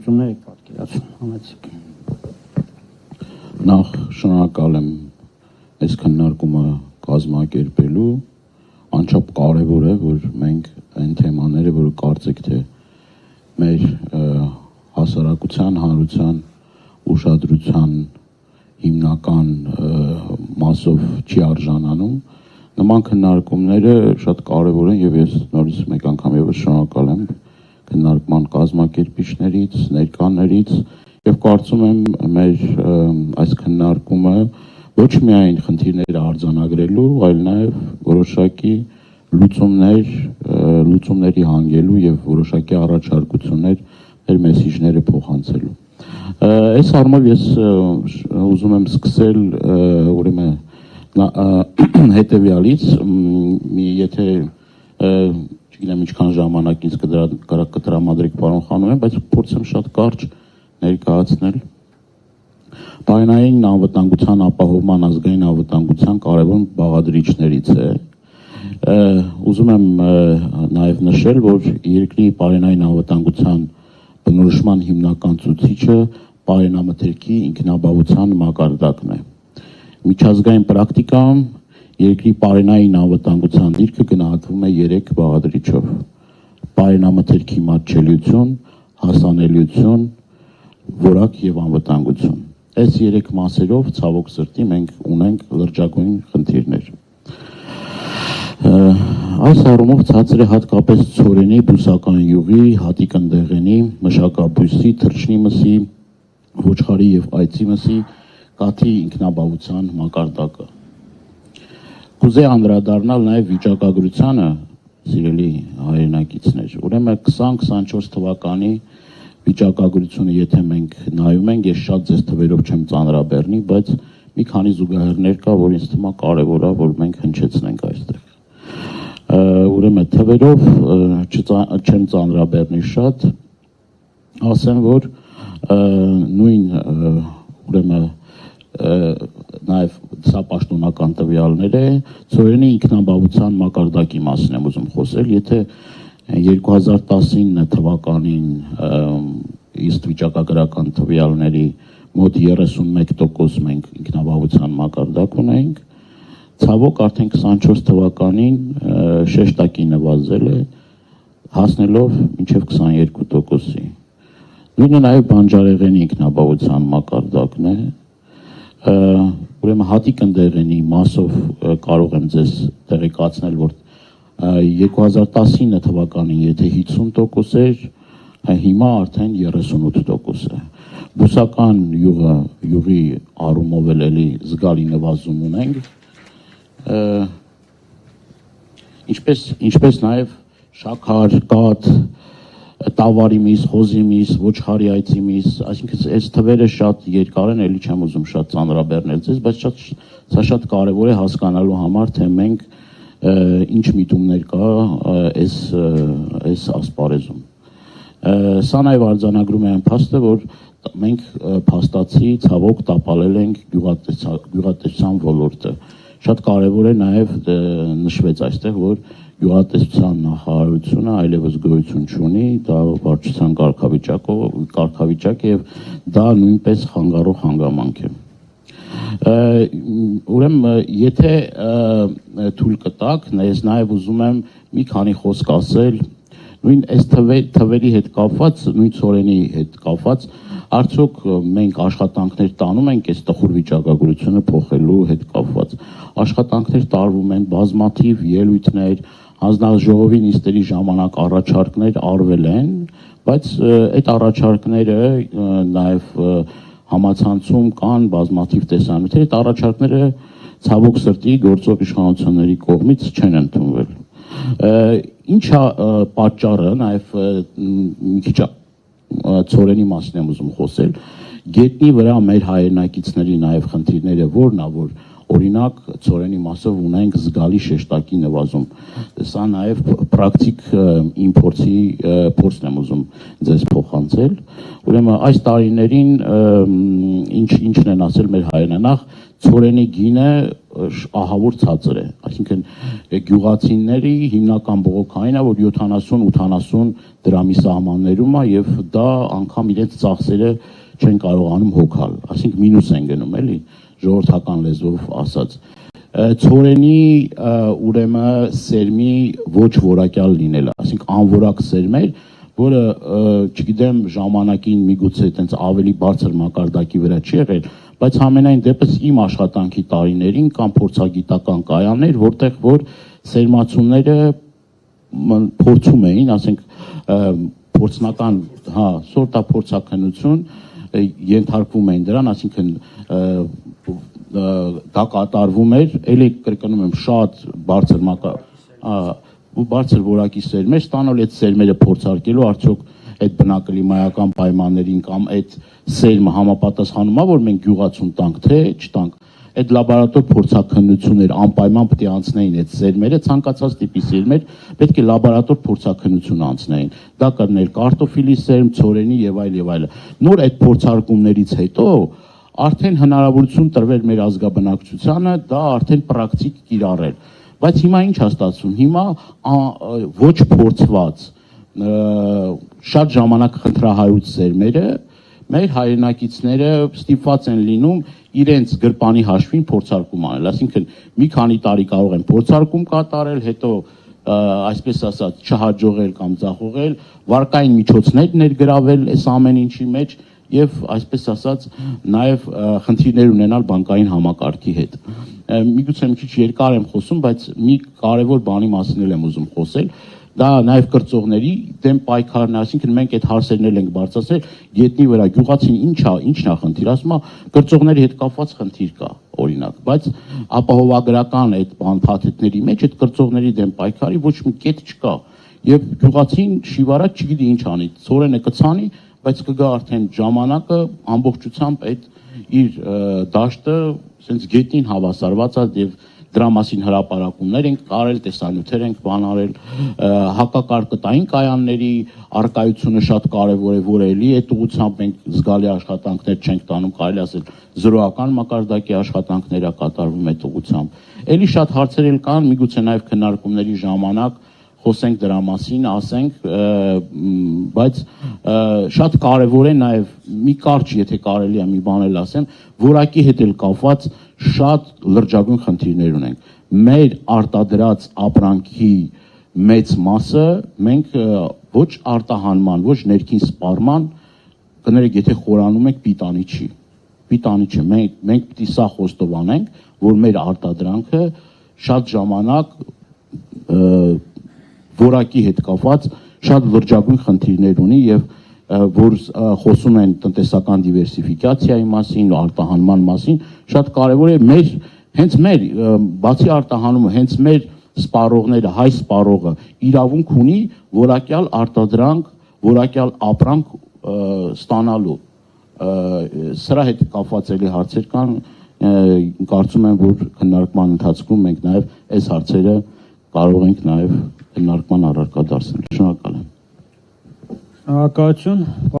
զարգացումներ եք պատկերացնում համեցեք։ Նախ շնորհակալ եմ այս քննարկումը կազմակերպելու, անչափ կարևոր է, որ մենք այն թեմաները, որը կարծեք թե մեր հասարակության, հանրության ուշադրության հիմնական մասով չի արժանանում, նման քննարկումները շատ կարևոր են եւ ես նորից մեկ անգամ եւս շնորհակալ եմ քննարկման կազմակերպիչներից, ներկաներից եւ կարծում եմ մեր այս քննարկումը ոչ միայն խնդիրները արձանագրելու, այլ նաեւ որոշակի լուծումների հանգելու եւ որոշակի առաջարկություններ մեր մեսիջները փոխանցելու։ Այս առումով ես ուզում եմ սկսել ուրեմն հետևյալից, եթե չգիտեմ ինչքան ժամանակ ինձ կտրամադրեք պարոն Խանոյան, բայց փորձեմ շատ կարճ ներկայացնել պարենային անվտանգության ապահովման ազգային անվտանգության կարևոր բաղադրիչներից է։ Ուզում եմ նաև նշել, որ երկրի պարենային անվտանգության բնորոշման հիմնական ցուցիչը պարենամթերքի ինքնաբավության մակարդակն է։ Միջազգային պրակտիկայում երկրի պարենային անվտանգության դիրքը գնահատվում է 3 բաղադրիչով՝ պարենամթերքի մատչելիություն, հասանելիություն, որակ եւ անվտանգություն։ Այս 3 մասերով ցավոք սրտի մենք ունենք լրջագույն խնդիրներ։ Այս առումով ցածր է հատկապես ցորենի, բուսական յուղի, հատիկնդեղենի, մշակաբույսի, թռչնի մսի, ոչխարի եւ այծի մսի կաթի ինքնաբավության մակարդակը։ Կուզեի անդրադառնալ նաեւ վիճակագրությանը, սիրելի հայրենակիցներ, ուրեմն 2024 թվականի վիճակագրությունը, եթե մենք նայում ենք, ես շատ ձեզ թվերով չեմ ծանրաբեռնի, բայց մի քանի զուգահեռներ կա, որ ինձ թվում է կարևոր է, որ մենք հնչեցնենք այստեղ։ Ուրեմն թվերով չեմ ծանրաբեռնի շատ, ասեմ, որ նույն ուրեմն նաև սա պաշտոնական տվյալներ է, ցորենի ինքնաբավության մակարդակի մասին եմ ուզում խոսել, եթե 2019 թվականին ըստ վիճակագրական տվյալների մոտ 31% մենք ինքնաբավության մակարդակ ունենք, ցավոք արդեն 24 թվականին շեշտակի նվազել է, հասնելով մինչև 22%-ի։ Նույնը նաև բանջարեղենի ինքնաբավության մակարդակն է, ուրեմն հատիկնդեղենի մասով կարող եմ ձեզ տեղեկացնել, որ 2019 թվականին եթե 50% էր, հիմա արդեն 38% է։ Բուսական յուղի առումով էլի զգալի նվազում ունենք, ինչպես նաև շաքար, կաթ, տավարի միս, խոզի միս, ոչխարի այծի միս, այսինքն այս թվերը շատ երկար են, էլի չեմ ուզում շատ ծանրաբեռնել ձեզ, բայց սա շատ կարևոր է հասկանալու համար, թե մենք ինչ միտումներ կա այս ասպարեզում։ Սա նաև արձանագրում է այն փաստը, որ մենք փաստացի ցավոք տապալել ենք գյուղատնտեսության ոլորտը։ Շատ կարևոր է նաև նշվեց այստեղ, որ գյուղատնտեսության նախարարությունը այլևս գոյություն չունի, դա վարչության կարգավիճակ է եւ դա նույնպես խանգարող հանգամանք է։ Ուրեմն եթե թույլ կտաք, ես նաև ուզում եմ մի քանի խոսք ասել նույն այս թվերի հետ կապված, նույն ցորենի հետ կապված, արդյոք մենք աշխատանքներ տանում ենք այս տխուր վիճակագրությունը փոխելու հետ կապված։ Աշխատանքներ տարվում են, բազմաթիվ ելույթներ, հանձնաժողովի նիստերի ժամանակ առաջարկներ արվել են, բայց այդ առաջարկները նաև համացանցում կան բազմաթիվ տեսանյութեր, այդ առաջարկները ցավոք սրտի գործող իշխանությունների կողմից չեն ընդունվել։ Ինչ է պատճառը, նաև մի քիչ ցորենի մասին եմ ուզում խոսել, գետնի վրա մեր հայրենակիցների նաև խնդիրները որն է, որ օրինակ ցորենի մասով ունենք զգալի շեշտակի նվազում։ Սա նաև պրակտիկ իմպորտի փորձն եմ ուզում ձեզ փոխանցել։ Ուրեմն այս տարիներին ինչն են ասել մեր հայրենանախ, ցորենի գինը ահավոր ցածր է, այսինքն գյուղացիների հիմնական բողոքայինը, որ 70-80 դրամի սահմաններում է եւ դա անգամ իրենց ծախսերը չեն կարողանում հոգալ, այսինքն մինուս են գնում, էլի, ժողովրդական լեզվով ասած։ Ցորենի ուրեմն սերմի ոչ որակյալ լինելը, այսինքն անորակ սերմեր, որը չգիտեմ ժամանակին միգուցե այտենց ավելի բարձր մակարդակի վրա չի եղել, բայց համենայն դեպս իմ աշխատանքի տարիներին կամ փորձագիտական կայաններ, որտեղ որ սերմացումները փորձում էին, ասենք փորձնական, սորտափորձաքննություն ենթարկվում էին դրան, այսինքն դա կատարվում էր, էլի կրկնում եմ, շատ բարձր որակի սերմեր ստանալ, այդ սերմերը փորձարկելու արդյոք այդ բնակլիմայական պայմաններին կամ այդ սերմը համապատասխանում է, որ մենք գյուղացուն տանք, թե չտանք, այդ լաբորատոր փորձաքննություններ անպայման պետք է անցնեին այդ սերմերը, ցանկացած տիպի սերմեր պետք է լաբորատոր փորձաքննություն անցնեին, դա կներ կարտոֆիլի սերմ, ցորենի եւ այլ, նոր այդ փորձարկումներից հետո արդեն հնարավորություն տրվել մեր ազգաբնակչությանը դա արդեն պրակտիկ կիրառել, բայց հիմա ինչ է ստացվում, հիմա ոչ փորձված շատ ժամանակ խնդրահարույց սերմերը մեր հայրենակիցները ստիպված են լինում իրենց գրպանի հաշվին փորձարկում անել, այսինքն մի քանի տարի կարող են փորձարկում կատարել, հետո այսպես ասած չհաջողել կամ ձախողել, վարկային միջոցներ ներգրավել այս ամեն ինչի մեջ եւ այսպես ասած նաեւ խնդիրներ ունենալ բանկային համակարգի հետ։ Միգուցե մի քիչ երկար եմ խոսում, բայց մի կարևոր բանի մասին եմ ուզում խոսել։ Դա նաեւ կրծողների դեմ պայքարն է, այսինքն մենք այդ հարցերն ենք բարձրացրել, գետնի վրա գյուղացին ինչն է խնդիր, ասում է կրծողների հետ կապված խնդիր կա, օրինակ, բայց ապահովագրական այդ փաթեթների մեջ այդ կրծողների դեմ պայքարի ոչ մի կետ չկա։ Եվ գյուղացին շիվարած չգիտի ինչ անի, ցորենը կցանի, բայց կգա արդեն ժամանակը ամբողջությամբ այդ իր դաշտը sense գետնին հավասարված է եւ դրա մասին հրապարակումներ ենք կարել, տեսանյութեր ենք բանարել, հակակարկտային կայանների արկայությունը շատ կարևոր է, որ էլի այդ ուղղությամբ մենք զգալի աշխատանքներ չենք տանում, կարելի ասել զրոական մակարդակի աշխատանքներ է կատարվում այդ ուղղությամբ։ Էլի շատ հարցեր էլ կան, միգուցե նաեւ քննարկումների ժամանակ խոսենք դրա մասին, ասենք, բայց շատ կարևոր է նաև մի կարճ, եթե կարելի է մի բան էլ ասեմ, որակի հետ էլ կապված շատ լրջագույն խնդիրներ ունենք։ Մեր արտադրած ապրանքի մեծ մասը մենք ոչ արտահանման, ոչ ներքին սպառման, կներեք, եթե խորանում եք պիտանի չի, մենք պիտի սա խոստովանենք, որ մեր արտադրանքը շատ ժամանակ որակի հետ կապված շատ լրջագույն խնդիրներ ունի եւ որ խոսում են տնտեսական դիվերսիֆիկացիայի մասին, արտահանման մասին, շատ կարեւոր է հենց մեր բացի արտահանումը, հենց մեր սպառողները, հայ սպառողը իրավունք ունի որակյալ արտադրանք, որակյալ ապրանք ստանալու։ Սրա հետ կապված էլի հարցեր կան, կարծում եմ, որ քննարկման ընթացքում մենք նաեւ այս հարցերը կարող ենք նաեւ քննարկման առարկա դարձնել։ Շնորհակալ եմ։ Շնորհակալություն։